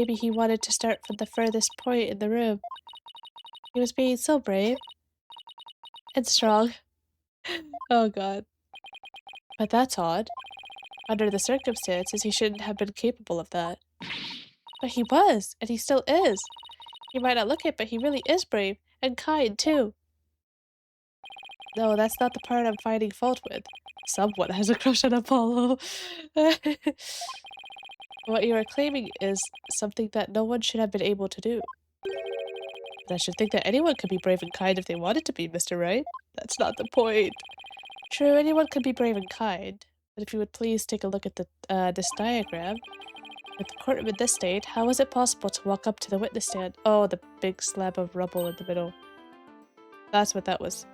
Maybe he wanted to start from the furthest point in the room. He was being so brave and strong. Oh god. But that's odd. Under the circumstances, he shouldn't have been capable of that. But he was, and he still is. He might not look it, but he really is brave, and kind, too. No, that's not the part I'm finding fault with. Someone has a crush on Apollo. What you are claiming is something that no one should have been able to do. But I should think that anyone could be brave and kind if they wanted to be, Mr. Wright. That's not the point. True, anyone could be brave and kind. But if you would please take a look at this diagram. With the courtroom in this state, how was it possible to walk up to the witness stand? Oh, the big slab of rubble in the middle. That's what that was,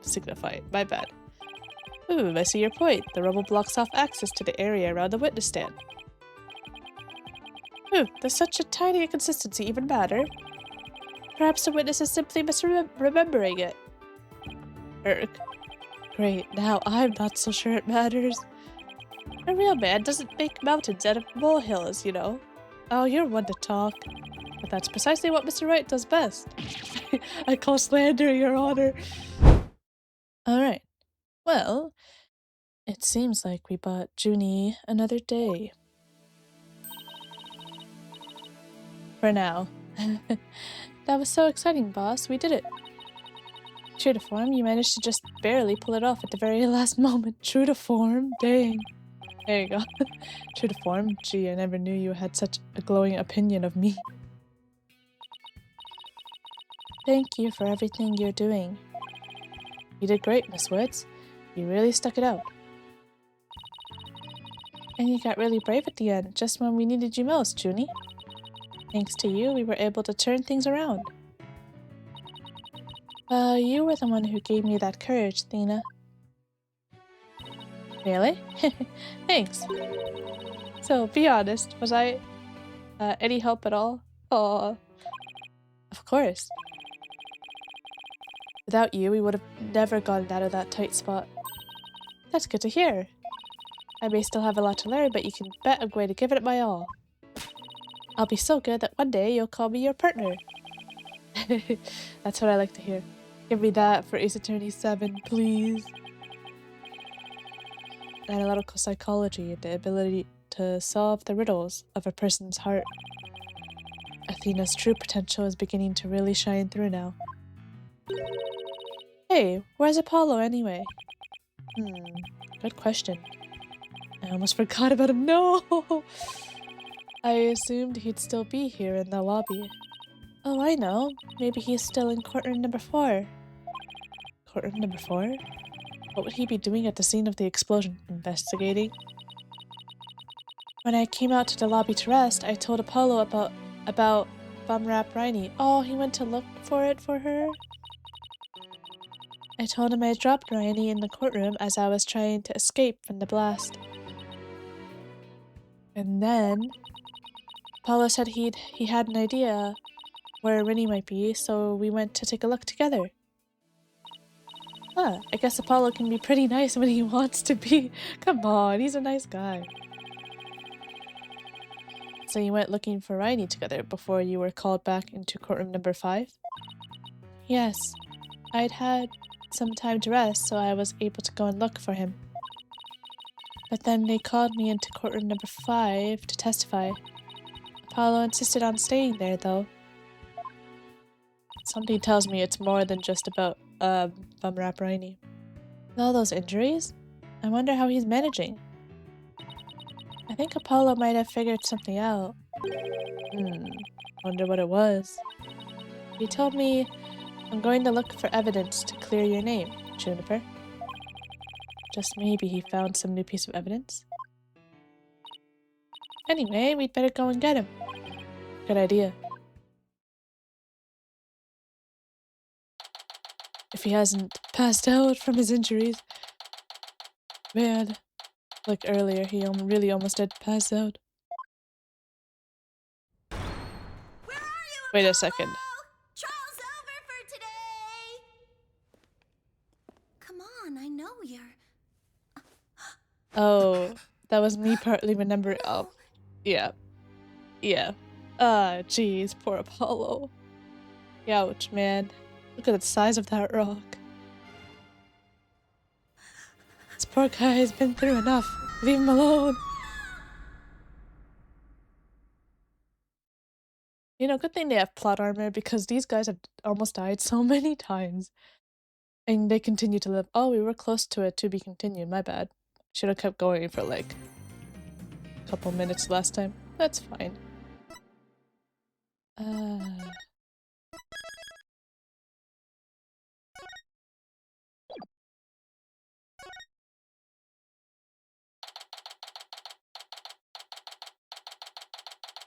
signifying. My bad. I see your point. The rubble blocks off access to the area around the witness stand. Does such a tiny inconsistency even matter? Perhaps the witness is simply misremembering it. Great, now I'm not so sure it matters. A real man doesn't make mountains out of molehills, you know. Oh, you're one to talk. But that's precisely what Mr. Wright does best. I call slander, Your Honor. Alright. Well, it seems like we bought Junie another day. For now. That was so exciting, boss. We did it. True to form, you managed to just barely pull it off at the very last moment. True to form? Dang. There you go. True to form? Gee, I never knew you had such a glowing opinion of me. Thank you for everything you're doing. You did great, Miss Woods. You really stuck it out. And you got really brave at the end, just when we needed you most, Junie. Thanks to you, we were able to turn things around. You were the one who gave me that courage, Thena. Really? Thanks. So, be honest, was I any help at all? Oh, of course. Without you, we would have never gotten out of that tight spot. That's good to hear. I may still have a lot to learn, but you can bet I'm going to give it my all. I'll be so good that one day you'll call me your partner. That's what I like to hear. Give me that for Ace Attorney 7, please. Analytical psychology, the ability to solve the riddles of a person's heart. Athena's true potential is beginning to really shine through now. Hey, where's Apollo anyway? Good question. I almost forgot about him. No! I assumed he'd still be here in the lobby. Oh, I know. Maybe he's still in courtroom number 4. Courtroom number 4? What would he be doing at the scene of the explosion? Investigating? When I came out to the lobby to rest, I told Apollo about Bumrap Riney. Oh, he went to look for it for her? I told him I dropped Riney in the courtroom as I was trying to escape from the blast. And then Apollo said he had an idea where Rinny might be, so we went to take a look together. Huh, I guess Apollo can be pretty nice when he wants to be. Come on, he's a nice guy. So you went looking for Riney together before you were called back into courtroom number 5? Yes. I'd had some time to rest, so I was able to go and look for him. But then they called me into courtroom number 5 to testify. Apollo insisted on staying there, though. Something tells me it's more than just about, Bumrap Riney. With all those injuries, I wonder how he's managing. I think Apollo might have figured something out. Wonder what it was. He told me, I'm going to look for evidence to clear your name, Juniper. Just maybe he found some new piece of evidence. Anyway, we'd better go and get him. Good idea. If he hasn't passed out from his injuries. Man, like earlier, he really almost did pass out. Where are you, Wait a Apollo? second. Trial's over for today! Come on, I know you're... Oh, that was me partly remembering. Oh, yeah. Yeah. Ah, jeez, poor Apollo. Ouch, man. Look at the size of that rock. This poor guy has been through enough. Leave him alone. You know, good thing they have plot armor because these guys have almost died so many times. And they continue to live. Oh, we were close to it to be continued. My bad. Should have kept going for like a couple minutes last time. That's fine. Uh...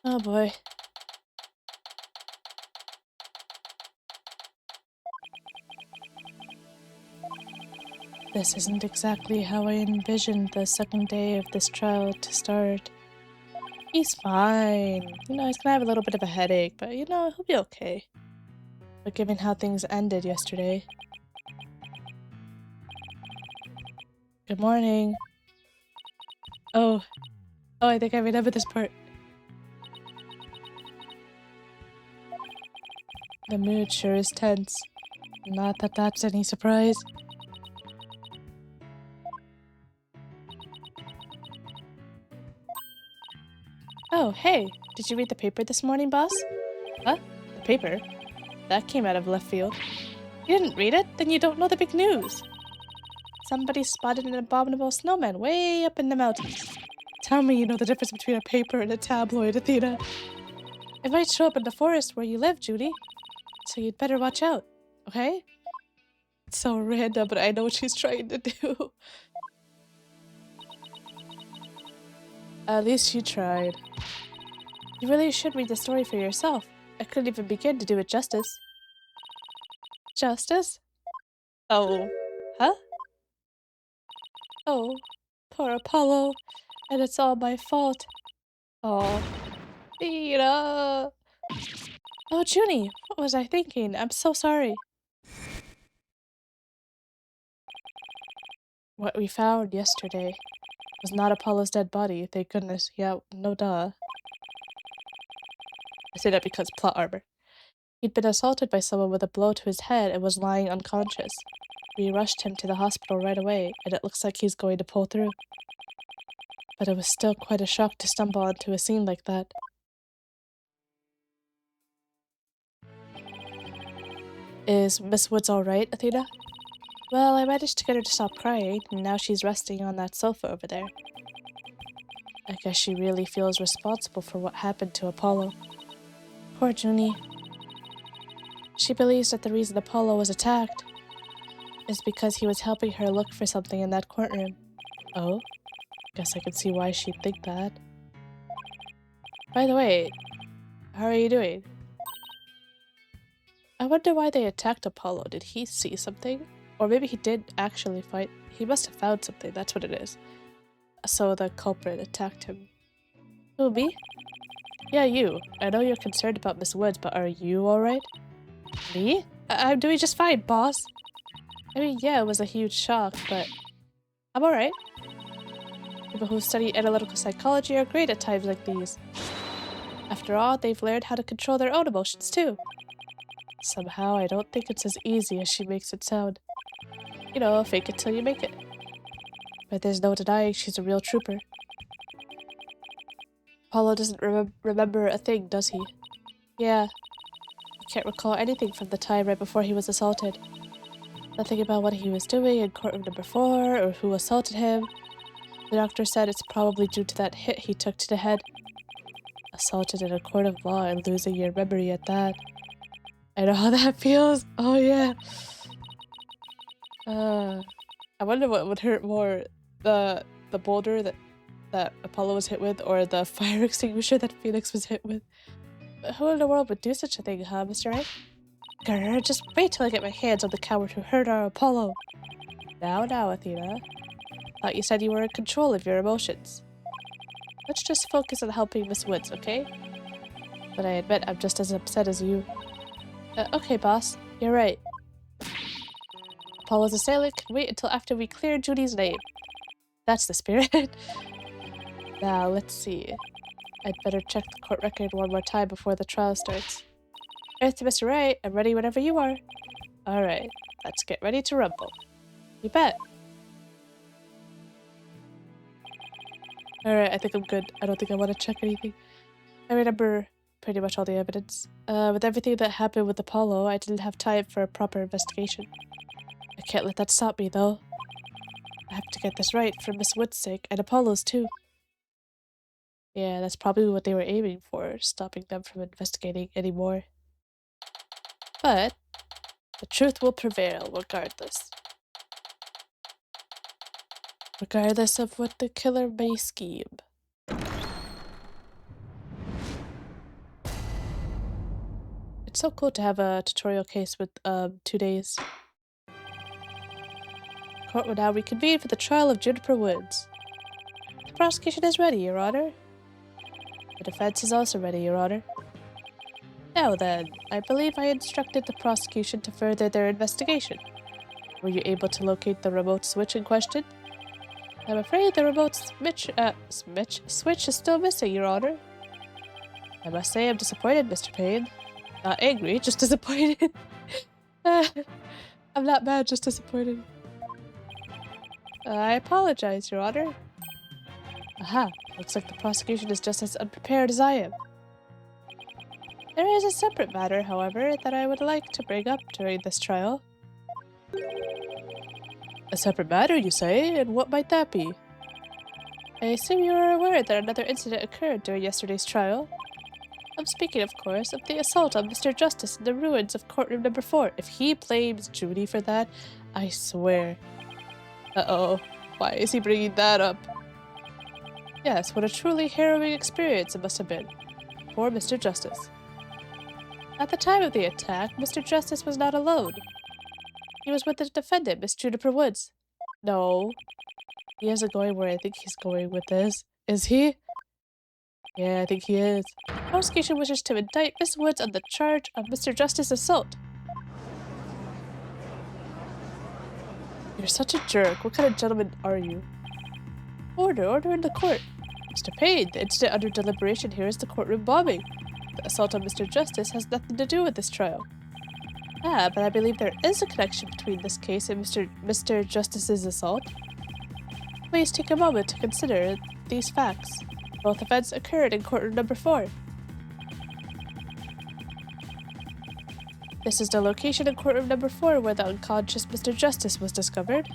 Oh boy. This isn't exactly how I envisioned the second day of this trial to start. He's fine. You know, he's gonna have a little bit of a headache, but you know, he'll be okay. But given how things ended yesterday... Good morning. Oh. Oh, I think I remember this part. The mood sure is tense. Not that that's any surprise. Oh, hey. Did you read the paper this morning, boss? Huh? The paper? That came out of left field. You didn't read it? Then you don't know the big news. Somebody spotted an abominable snowman way up in the mountains. Tell me you know the difference between a paper and a tabloid, Athena. It might show up in the forest where you live, Judy. So you'd better watch out, okay? It's so random, but I know what she's trying to do. At least she tried. You really should read the story for yourself. I couldn't even begin to do it justice. Justice? Oh. Huh? Oh. Poor Apollo. And it's all my fault. Oh. Theta! Oh, Junie, what was I thinking? I'm so sorry. What we found yesterday was not Apollo's dead body, thank goodness. Yeah, no duh. I say that because plot armor. He'd been assaulted by someone with a blow to his head and was lying unconscious. We rushed him to the hospital right away, and it looks like he's going to pull through. But it was still quite a shock to stumble onto a scene like that. Is Miss Woods alright, Athena? Well, I managed to get her to stop crying, and now she's resting on that sofa over there. I guess she really feels responsible for what happened to Apollo. Poor Junie. She believes that the reason Apollo was attacked is because he was helping her look for something in that courtroom. Oh? Guess I can see why she'd think that. By the way, how are you doing? I wonder why they attacked Apollo. Did he see something? Or maybe he did actually fight. He must have found something, that's what it is. So the culprit attacked him. Who, me? Yeah, you. I know you're concerned about Miss Woods, but are you alright? Me? I'm doing just fine, boss. I mean, yeah, it was a huge shock, but I'm alright. People who study analytical psychology are great at times like these. After all, they've learned how to control their own emotions, too. Somehow, I don't think it's as easy as she makes it sound. You know, fake it till you make it. But there's no denying she's a real trooper. Apollo doesn't remember a thing, does he? Yeah. He can't recall anything from the time right before he was assaulted. Nothing about what he was doing in courtroom number 4 or who assaulted him. The doctor said it's probably due to that hit he took to the head. Assaulted in a court of law and losing your memory at that. I know how that feels. Oh yeah. I wonder what would hurt more, the boulder that Apollo was hit with, or the fire extinguisher that Felix was hit with. But who in the world would do such a thing, huh, Mr. Wright? Grr, just wait till I get my hands on the coward who hurt our Apollo. Now, Athena. Thought you said you were in control of your emotions. Let's just focus on helping Miss Woods, okay? But I admit I'm just as upset as you. Okay, boss. You're right. Apollo's assailant can wait until after we clear Judy's name. That's the spirit. Now, let's see. I'd better check the court record one more time before the trial starts. Earth to Mr. Wright, I'm ready whenever you are. Alright, let's get ready to rumble. You bet. Alright, I think I'm good. I don't think I want to check anything. I remember pretty much all the evidence. With everything that happened with Apollo, I didn't have time for a proper investigation. I can't let that stop me, though. I have to get this right for Miss Wood's sake, and Apollo's too. Yeah, that's probably what they were aiming for, stopping them from investigating anymore. But the truth will prevail regardless. Regardless of what the killer may scheme. It's so cool to have a tutorial case with 2 days. Court will now reconvene for the trial of Juniper Woods. The prosecution is ready, Your Honor. The defense is also ready, Your Honor. Now then, I believe I instructed the prosecution to further their investigation. Were you able to locate the remote switch in question? I'm afraid the remote switch is still missing, Your Honor. I must say I'm disappointed, Mr. Payne. Not angry, just disappointed. I'm not mad, just disappointed. I apologize, Your Honor. Aha, looks like the prosecution is just as unprepared as I am. There is a separate matter, however, that I would like to bring up during this trial. A separate matter, you say? And what might that be? I assume you are aware that another incident occurred during yesterday's trial. I'm speaking, of course, of the assault on Mr. Justice in the ruins of courtroom number 4. If he blames Judy for that, I swear. Uh-oh. Why is he bringing that up? Yes, what a truly harrowing experience it must have been. Poor Mr. Justice. At the time of the attack, Mr. Justice was not alone. He was with the defendant, Miss Juniper Woods. No. He isn't going where I think he's going with this. Is he? Yeah, I think he is. The prosecution wishes to indict Miss Woods on the charge of Mr. Justice's assault. You're such a jerk. What kind of gentleman are you? Order in the court. Mr. Payne, the incident under deliberation here is the courtroom bombing. The assault on Mr. Justice has nothing to do with this trial. Ah, but I believe there is a connection between this case and Mr. Justice's assault. Please take a moment to consider these facts. Both events occurred in courtroom number 4. This is the location in courtroom number 4 where the unconscious Mr. Justice was discovered.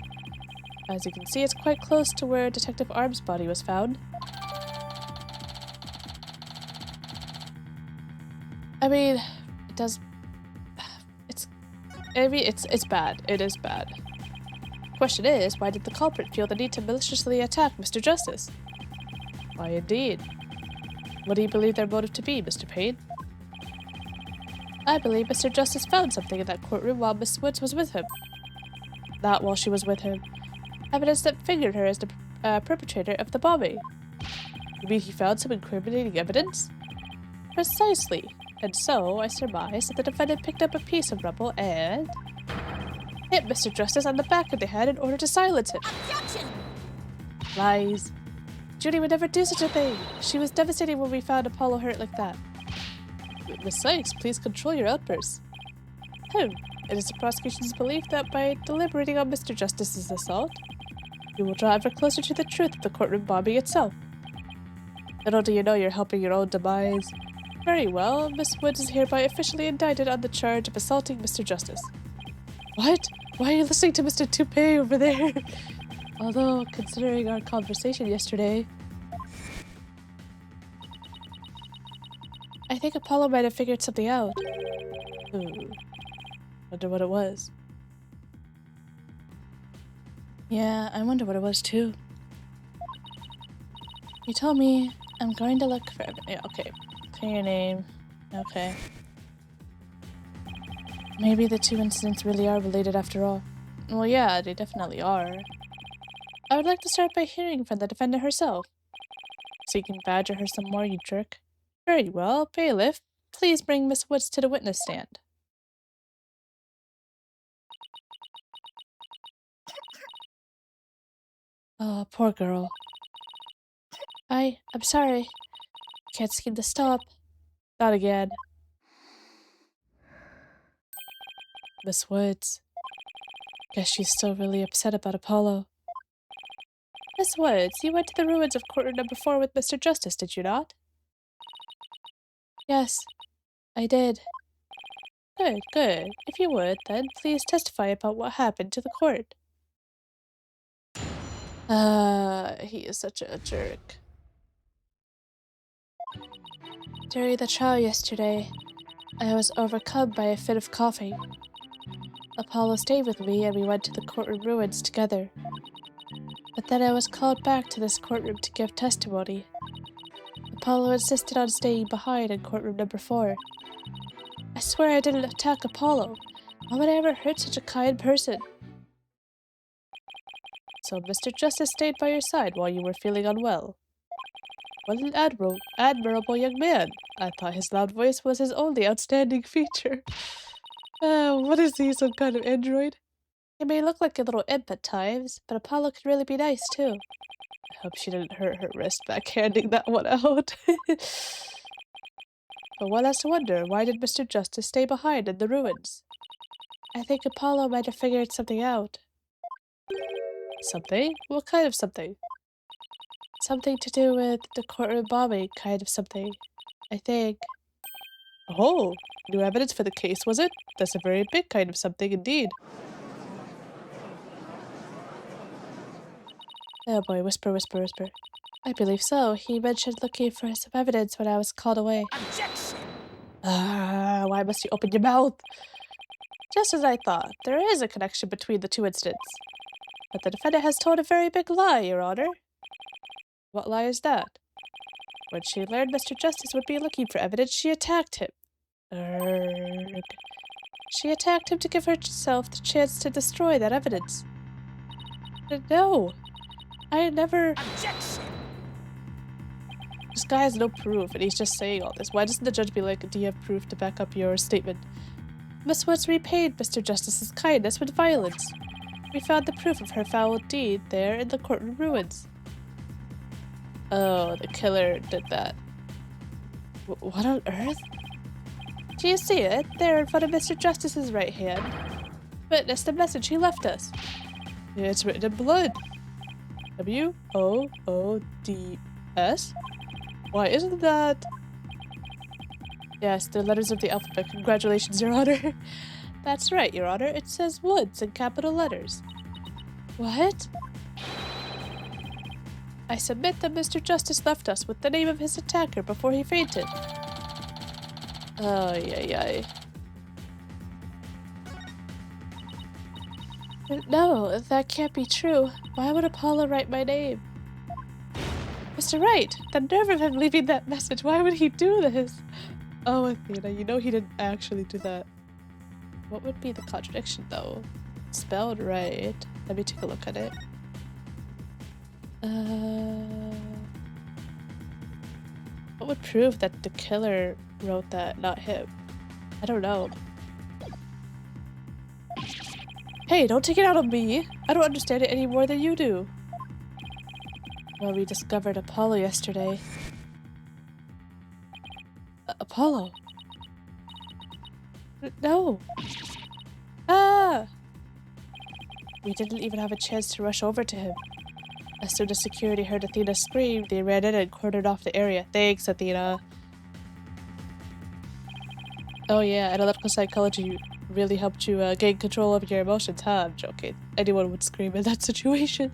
As you can see, it's quite close to where Detective Arm's body was found. I mean, it's bad. It is bad. Question is, why did the culprit feel the need to maliciously attack Mr. Justice? Why indeed. What do you believe their motive to be, Mr. Payne? I believe Mr. Justice found something in that courtroom while Miss Woods was with him. Not while she was with him. Evidence that figured her as the perpetrator of the bombing. You mean he found some incriminating evidence? Precisely. And so, I surmise that the defendant picked up a piece of rubble and hit Mr. Justice on the back of the head in order to silence him. Objection! Lies. Judy would never do such a thing. She was devastated when we found Apollo hurt like that. Miss Sykes, please control your outbursts. It is the prosecution's belief that by deliberating on Mr. Justice's assault, you will drive her closer to the truth of the courtroom bombing itself. Little do you know you're helping your own demise. Very well, Miss Woods is hereby officially indicted on the charge of assaulting Mr. Justice. What? Why are you listening to Mr. Toupee over there? Although, considering our conversation yesterday, I think Apollo might have figured something out. Wonder what it was. Yeah, I wonder what it was too. You told me I'm going to look for yeah, okay. Clear your name. Okay. Maybe the two incidents really are related after all. Well, yeah, they definitely are. I would like to start by hearing from the defendant herself. So you can badger her some more, you jerk. Very well, bailiff. Please bring Miss Woods to the witness stand. Oh, poor girl. I'm sorry. Can't seem to stop. Not again. Miss Woods. Guess she's still really upset about Apollo. Miss Woods, you went to the ruins of courtroom number 4 with Mr. Justice, did you not? Yes, I did. Good, good. If you would, then please testify about what happened to the court. He is such a jerk. During the trial yesterday, I was overcome by a fit of coughing. Apollo stayed with me and we went to the courtroom ruins together. But then I was called back to this courtroom to give testimony. Apollo insisted on staying behind in courtroom number 4. I swear I didn't attack Apollo. Why would I ever hurt such a kind person? So Mr. Justice stayed by your side while you were feeling unwell. What an admirable young man. I thought his loud voice was his only outstanding feature. What is he, some kind of android? He may look like a little imp at times, but Apollo can really be nice, too. I hope she didn't hurt her wrist backhanding that one out. But one has to wonder, why did Mr. Justice stay behind in the ruins? I think Apollo might have figured something out. Something? What kind of something? Something to do with the courtroom bombing, kind of something. I think. Oh, new evidence for the case, was it? That's a very big kind of something indeed. Oh boy, whisper, whisper, whisper. I believe so. He mentioned looking for some evidence when I was called away. Objection! Why must you open your mouth? Just as I thought, there is a connection between the two incidents. But the defendant has told a very big lie, Your Honor. What lie is that? When she learned Mr. Justice would be looking for evidence, she attacked him. Erg. She attacked him to give herself the chance to destroy that evidence. No, I never. Objection! This guy has no proof, and he's just saying all this. Why doesn't the judge be like, do you have proof to back up your statement? Miss Woods repaid Mr. Justice's kindness with violence. We found the proof of her foul deed there in the courtroom ruins. Oh, the killer did that. What on earth? Do you see it? There in front of Mr. Justice's right hand. Witness the message he left us. It's written in blood. W-O-O-D-S? Why isn't that... Yes, the letters of the alphabet. Congratulations, Your Honor. That's right, Your Honor. It says Woods in capital letters. What? I submit that Mr. Justice left us with the name of his attacker before he fainted. Oh, yay. No, that can't be true. Why would Apollo write my name? Mr. Wright, the nerve of him leaving that message. Why would he do this? Oh, Athena, you know he didn't actually do that. What would be the contradiction, though? It's spelled right. Let me take a look at it. What would prove that the killer wrote that, not him? I don't know. Hey, don't take it out on me! I don't understand it any more than you do. Well, we discovered Apollo yesterday. Apollo? No! Ah! We didn't even have a chance to rush over to him. As soon as security heard Athena scream, they ran in and cordoned off the area. Thanks, Athena. Oh yeah, analytical psychology really helped you gain control of your emotions, huh? I'm joking. Anyone would scream in that situation.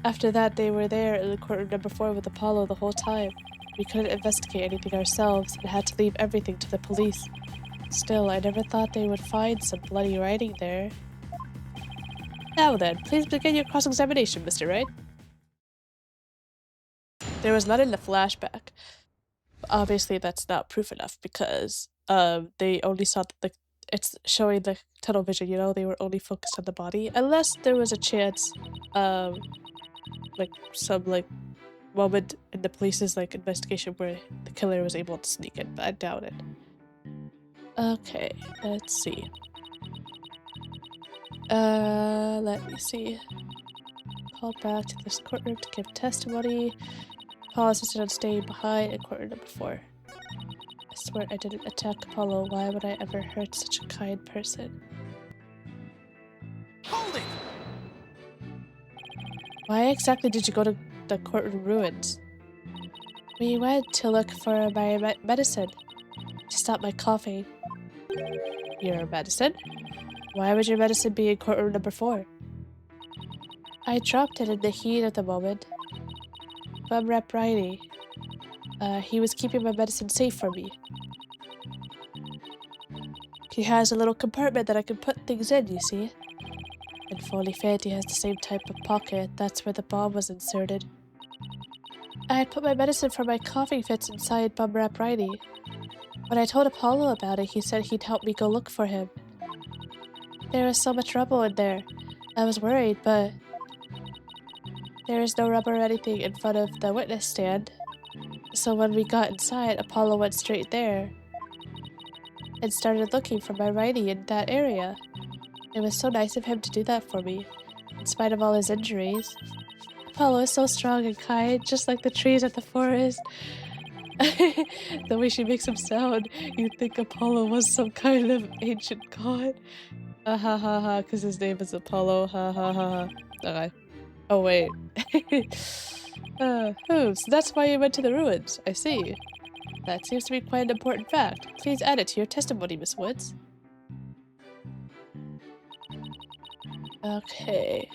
After that, they were there in the courtroom number 4 with Apollo the whole time. We couldn't investigate anything ourselves and had to leave everything to the police. Still, I never thought they would find some bloody writing there. Now then, please begin your cross-examination, Mr. Wright. There was none in the flashback. Obviously, that's not proof enough because they only saw it's showing the tunnel vision. You know, they were only focused on the body, unless there was a chance, some moment in the police's investigation where the killer was able to sneak in, but I doubt it. Okay, let's see. Let me see. Called back to this courtroom to give testimony. Paul insisted on staying behind in quarter number 4. I swear I didn't attack Apollo. Why would I ever hurt such a kind person? Hold it! Why exactly did you go to the courtroom ruins? We went to look for my medicine to stop my coughing. Your medicine? Why would your medicine be in courtroom number 4? I dropped it in the heat of the moment. Bum Rep Riley. He was keeping my medicine safe for me. He has a little compartment that I can put things in, you see. And Foley Fanty has the same type of pocket. That's where the bomb was inserted. I had put my medicine for my coughing fits inside Bum Rap Riley. When I told Apollo about it, he said he'd help me go look for him. There was so much rubble in there. I was worried, but there is no rubber or anything in front of the witness stand. So when we got inside, Apollo went straight there and started looking for my Riley in that area. It was so nice of him to do that for me, in spite of all his injuries. Apollo is so strong and kind, just like the trees at the forest. The way she makes him sound, you'd think Apollo was some kind of ancient god. Ha ha ha, because his name is Apollo. Ha ha ha. Okay. Oh wait. So that's why you went to the ruins. I see. That seems to be quite an important fact. Please add it to your testimony, Miss Woods. Okay.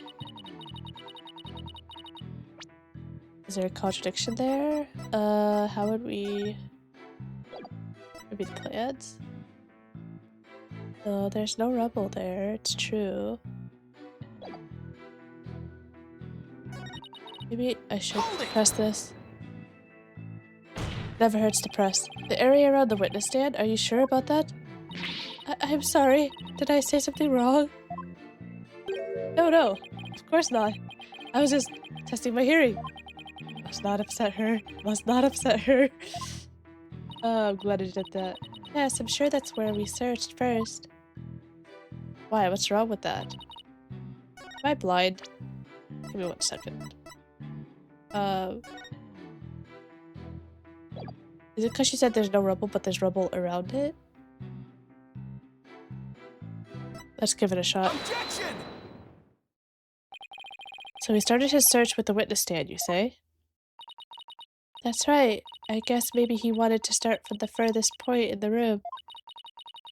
Is there a contradiction there? How would we... Maybe the plans? Oh, there's no rubble there, it's true. Maybe I should press this. Never hurts to press. The area around the witness stand, are you sure about that? I'm sorry. Did I say something wrong? No, of course not. I was just testing my hearing. Must not upset her. Must not upset her. Oh, I'm glad I did that. Yes, I'm sure that's where we searched first. Why? What's wrong with that? Am I blind? Give me 1 second. Is it because she said there's no rubble, but there's rubble around it? Let's give it a shot. Objection! So he started his search with the witness stand, you say? That's right. I guess maybe he wanted to start from the furthest point in the room.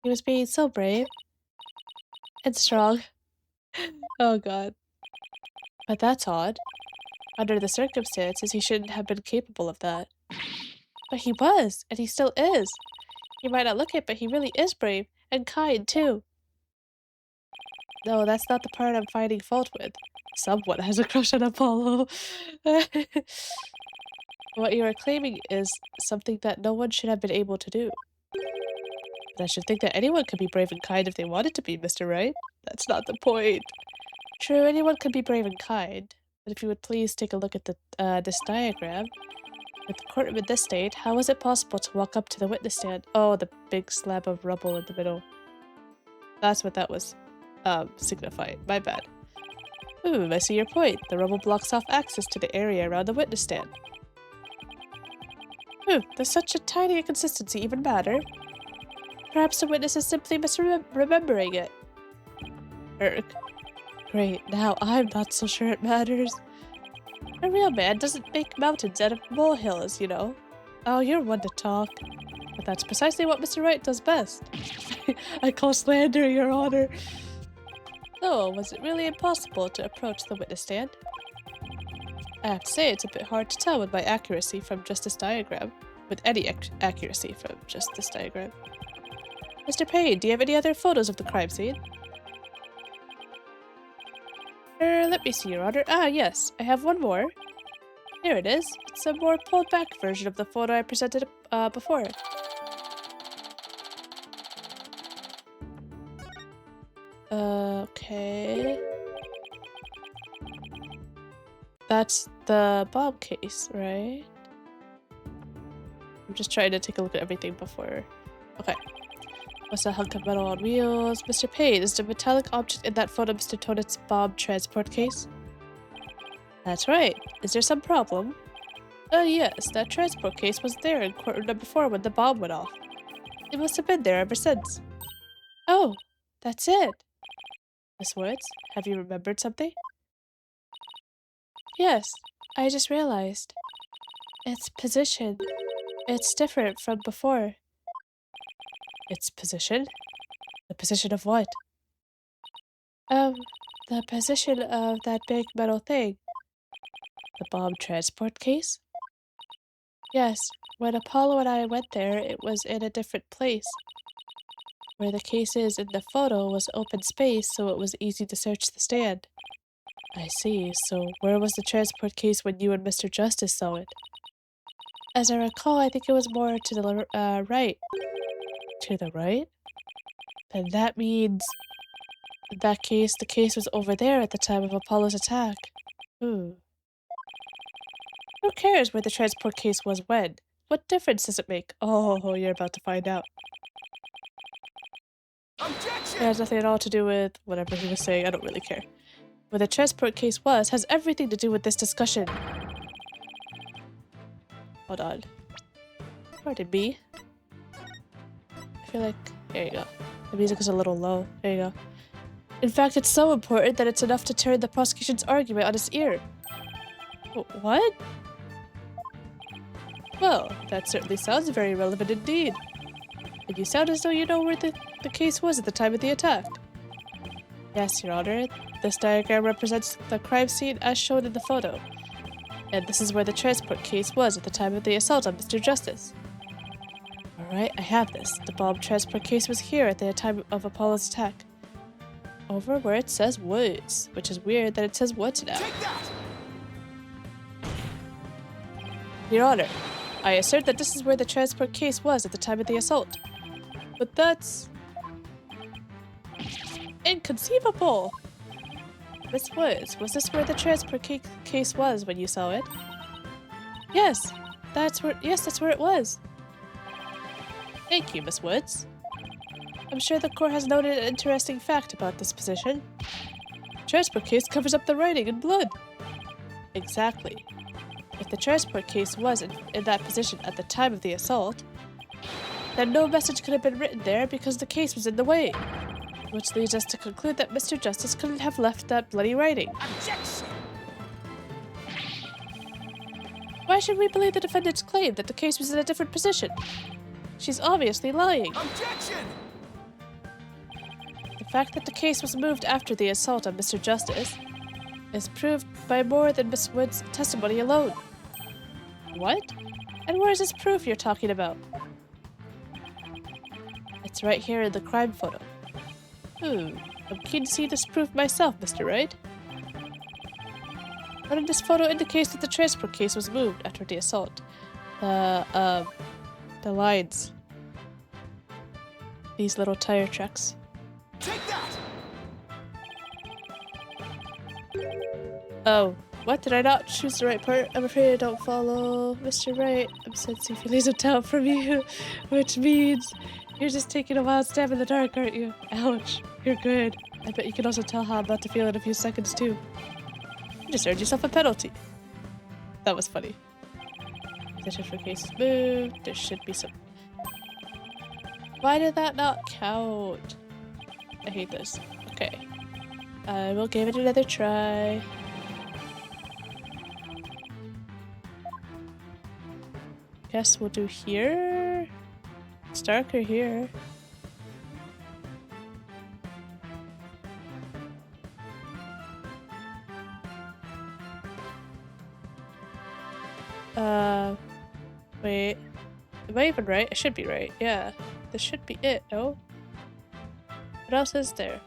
He was being so brave. And strong. Oh god. But that's odd. Under the circumstances, he shouldn't have been capable of that. But he was, and he still is. He might not look it, but he really is brave. And kind, too. No, that's not the part I'm finding fault with. Someone has a crush on Apollo. What you are claiming is something that no one should have been able to do. I should think that anyone could be brave and kind if they wanted to be, Mr. Wright. That's not the point. True, anyone can be brave and kind. But if you would please take a look at this diagram. With the courtroom in this state, how was it possible to walk up to the witness stand? Oh, the big slab of rubble in the middle. That's what that was signifying. My bad. I see your point. The rubble blocks off access to the area around the witness stand. Does such a tiny inconsistency even matter? Perhaps the witness is simply misremembering it. Great, now I'm not so sure it matters. A real man doesn't make mountains out of molehills, you know. Oh, you're one to talk. But that's precisely what Mr. Wright does best. I call slander, Your Honor. So, was it really impossible to approach the witness stand? I have to say, it's a bit hard to tell with my accuracy from just this diagram. With any accuracy from just this diagram. Mr. Payne, do you have any other photos of the crime scene? Let me see, Your Honor. Ah, yes, I have one more. Here it is. It's a more pulled back version of the photo I presented before. Okay. That's the bomb case, right? I'm just trying to take a look at everything before. Okay. What's a hunk of metal on wheels? Mr. Payne, is the metallic object in that photo Mr. Tonit's bomb transport case? That's right. Is there some problem? Yes, that transport case was there in courtroom number 4 when the bomb went off. It must have been there ever since. Oh, that's it. Miss Woods, have you remembered something? Yes, I just realized. Its position. It's different from before. Its position? The position of what? Um, the position of that big metal thing. The bomb transport case? Yes, when Apollo and I went there, it was in a different place. Where the case is in the photo was open space, so it was easy to search the stand. I see, so where was the transport case when you and Mr. Justice saw it? As I recall, I think it was more to the right. To the right? Then that means, in that case, the case was over there at the time of Apollo's attack. Hmm. Who cares where the transport case was when? What difference does it make? Oh, you're about to find out. Objection! It has nothing at all to do with whatever he was saying. I don't really care. Where the transport case was has everything to do with this discussion. Hold on. Pardon me. I feel like... There you go. The music is a little low. There you go. In fact, it's so important that it's enough to turn the prosecution's argument on its ear. What? Well, that certainly sounds very relevant indeed. And you sound as though you know where the case was at the time of the attack. Yes, Your Honor. This diagram represents the crime scene as shown in the photo. And this is where the transport case was at the time of the assault on Mr. Justice. Alright, I have this. The bomb transport case was here at the time of Apollo's attack. Over where it says Woods, which is weird that it says Woods now. Take that! Your Honor, I assert that this is where the transport case was at the time of the assault. But that's... inconceivable! Miss Woods, was this where the transport case was when you saw it? Yes, that's where it was. Thank you, Miss Woods. I'm sure the court has noted an interesting fact about this position. The transport case covers up the writing in blood. Exactly. If the transport case was in that position at the time of the assault, then no message could have been written there because the case was in the way. Which leads us to conclude that Mr. Justice couldn't have left that bloody writing. Objection! Why should we believe the defendant's claim that the case was in a different position? She's obviously lying. Objection! The fact that the case was moved after the assault on Mr. Justice is proved by more than Miss Wood's testimony alone. What? And where is this proof you're talking about? It's right here in the crime photo. I'm keen to see this proof myself, Mr. Wright. What in this photo indicates that the transport case was moved after the assault? The lines. These little tire tracks. Take that! Oh, what? Did I not choose the right part? I'm afraid I don't follow Mr. Wright. I'm sensing feelings of doubt from you, which means you're just taking a wild stab in the dark, aren't you? Ouch. You're good. I bet you can also tell how I'm about to feel in a few seconds, too. You just earned yourself a penalty. That was funny. Position for cases moved. There should be some... Why did that not count? I hate this. Okay. I will give it another try. Guess we'll do here. It's darker here. Wait. Am I even right? I should be right. Yeah. This should be it, no? What else is there?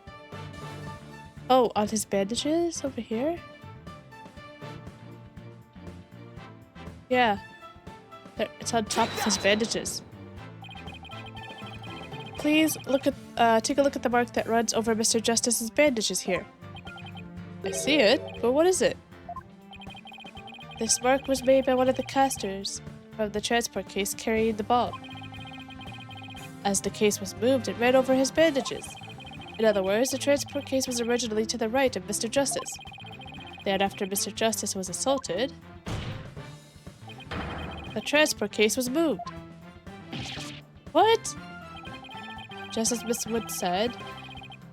Oh, on his bandages over here? Yeah. There, it's on top of his bandages. Please look at, take a look at the mark that runs over Mr. Justice's bandages here. I see it, but what is it? This mark was made by one of the casters from the transport case carrying the bomb. As the case was moved, it ran over his bandages. In other words, the transport case was originally to the right of Mr. Justice. Then after Mr. Justice was assaulted... The transport case was moved. What? Just as Miss Wood said,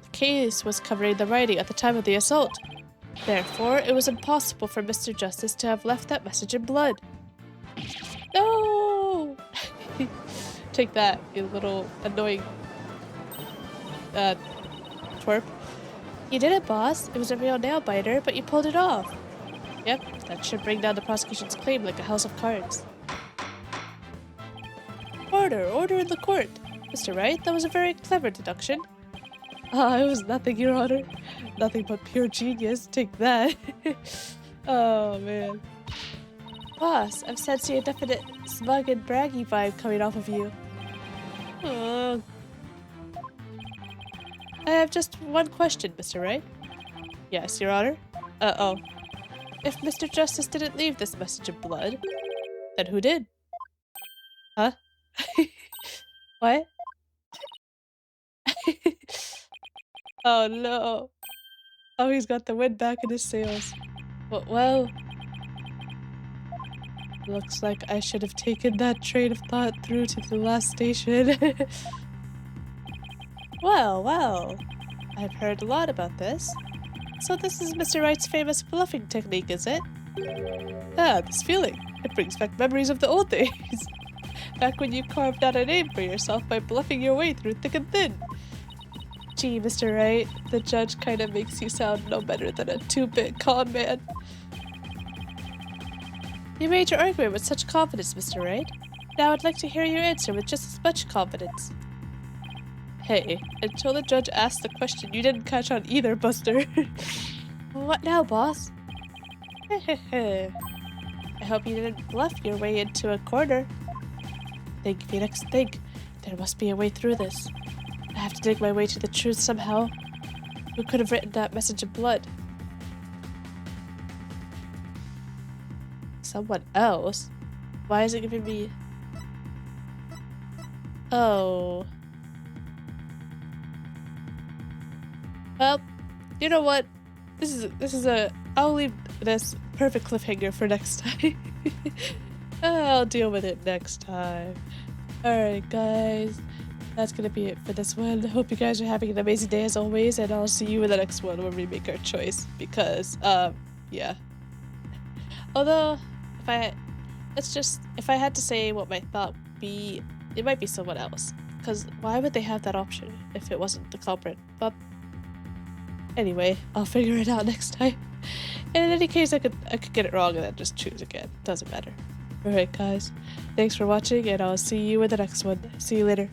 the case was covering the writing at the time of the assault. Therefore, it was impossible for Mr. Justice to have left that message in blood. No! Take that, you little annoying twerp. You did it, boss. It was a real nail biter, but you pulled it off. Yep, that should bring down the prosecution's claim like a house of cards. Order in the court. Mr. Wright, that was a very clever deduction. Ah, it was nothing, Your Honor. Nothing but pure genius. Take that. Oh, man. Boss, I'm sensing a definite smug and braggy vibe coming off of you. I have just one question, Mr. Wright. Yes, Your Honor. Uh-oh. If Mr. Justice didn't leave this message in blood, then who did? Huh? What? Oh no. Oh, he's got the wind back in his sails. Well, looks like I should have taken that train of thought through to the last station. Well, I've heard a lot about this. So this is Mr. Wright's famous bluffing technique, is it? Ah, this feeling. It brings back memories of the old days. Back when you carved out a name for yourself by bluffing your way through thick and thin. Gee, Mr. Wright, the judge kind of makes you sound no better than a two-bit con man. You made your argument with such confidence, Mr. Wright. Now I'd like to hear your answer with just as much confidence. Hey, until the judge asked the question, you didn't catch on either, Buster. What now, boss? I hope you didn't bluff your way into a corner. Think, Phoenix, think. There must be a way through this. I have to dig my way to the truth somehow. Who could have written that message in blood? Someone else? Why is it giving me... Oh. Well, you know what? This is a... I'll leave this perfect cliffhanger for next time. I'll deal with it next time. Alright, guys. That's gonna be it for this one. Hope you guys are having an amazing day as always, and I'll see you in the next one when we make our choice. Because, yeah. Although, if I had to say what my thought would be, it might be someone else. Because why would they have that option if it wasn't the culprit? But anyway, I'll figure it out next time. And in any case, I could get it wrong and then just choose again. Doesn't matter. Alright, guys. Thanks for watching, and I'll see you in the next one. See you later.